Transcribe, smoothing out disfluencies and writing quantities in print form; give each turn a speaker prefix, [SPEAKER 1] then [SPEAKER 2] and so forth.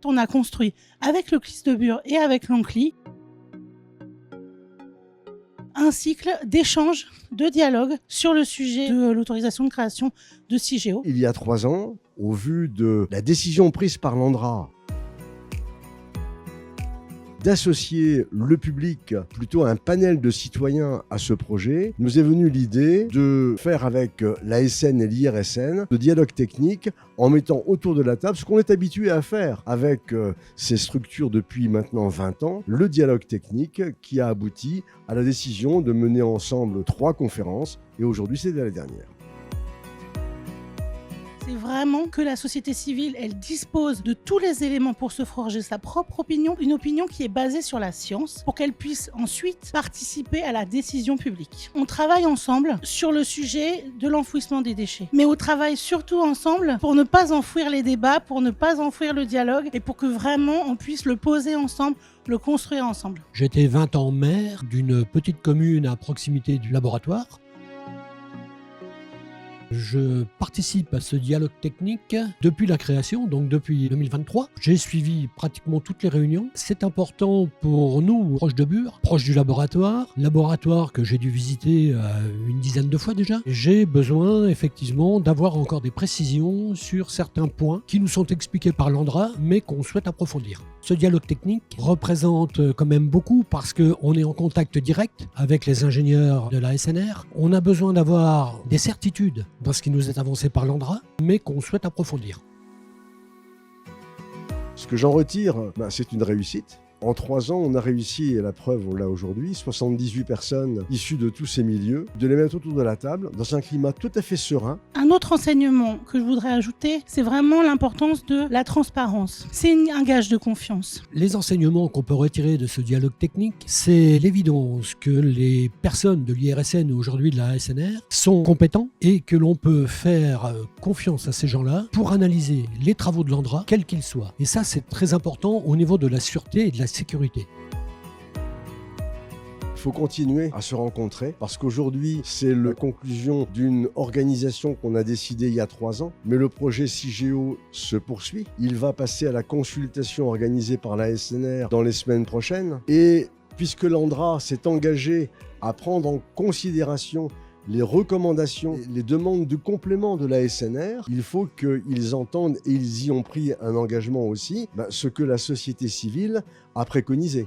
[SPEAKER 1] On a construit avec le CLIS de Bure et avec l'ANCLI un cycle d'échange, de dialogue sur le sujet de l'autorisation de création de CIGEO.
[SPEAKER 2] Il y a 3 ans, au vu de la décision prise par l'ANDRA d'associer le public, plutôt un panel de citoyens à ce projet, nous est venue l'idée de faire avec l'ASN et l'IRSN le dialogue technique en mettant autour de la table ce qu'on est habitué à faire avec ces structures depuis maintenant 20 ans, le dialogue technique qui a abouti à la décision de mener ensemble 3 conférences et aujourd'hui c'est la dernière.
[SPEAKER 1] C'est vraiment que la société civile, elle dispose de tous les éléments pour se forger sa propre opinion, une opinion qui est basée sur la science, pour qu'elle puisse ensuite participer à la décision publique. On travaille ensemble sur le sujet de l'enfouissement des déchets, mais on travaille surtout ensemble pour ne pas enfouir les débats, pour ne pas enfouir le dialogue et pour que vraiment on puisse le poser ensemble, le construire ensemble.
[SPEAKER 3] J'étais 20 ans maire d'une petite commune à proximité du laboratoire. Je participe à ce dialogue technique depuis la création, donc depuis 2023. J'ai suivi pratiquement toutes les réunions. C'est important pour nous, proches de Bure, proches du laboratoire que j'ai dû visiter une dizaine de fois déjà. J'ai besoin effectivement d'avoir encore des précisions sur certains points qui nous sont expliqués par l'ANDRA, mais qu'on souhaite approfondir. Ce dialogue technique représente quand même beaucoup parce qu'on est en contact direct avec les ingénieurs de la SNR. On a besoin d'avoir des certitudes dans ce qui nous est avancé par l'ANDRA, mais qu'on souhaite approfondir.
[SPEAKER 2] Ce que j'en retire, c'est une réussite. En 3 ans, on a réussi, et la preuve, on l'a aujourd'hui, 78 personnes issues de tous ces milieux, de les mettre autour de la table, dans un climat tout à fait serein.
[SPEAKER 1] Un autre enseignement que je voudrais ajouter, c'est vraiment l'importance de la transparence. C'est un gage de confiance.
[SPEAKER 3] Les enseignements qu'on peut retirer de ce dialogue technique, c'est l'évidence que les personnes de l'IRSN ou aujourd'hui de la SNR sont compétents et que l'on peut faire confiance à ces gens-là pour analyser les travaux de l'ANDRA, quels qu'ils soient. Et ça, c'est très important au niveau de la sûreté et de la sécurité.
[SPEAKER 2] Il faut continuer à se rencontrer parce qu'aujourd'hui, c'est la conclusion d'une organisation qu'on a décidée il y a 3 ans. Mais le projet CIGEO se poursuit. Il va passer à la consultation organisée par la SNR dans les semaines prochaines. Et puisque l'ANDRA s'est engagé à prendre en considération les recommandations, les demandes de complément de la SNR, il faut qu'ils entendent, et ils y ont pris un engagement aussi, ce que la société civile a préconisé.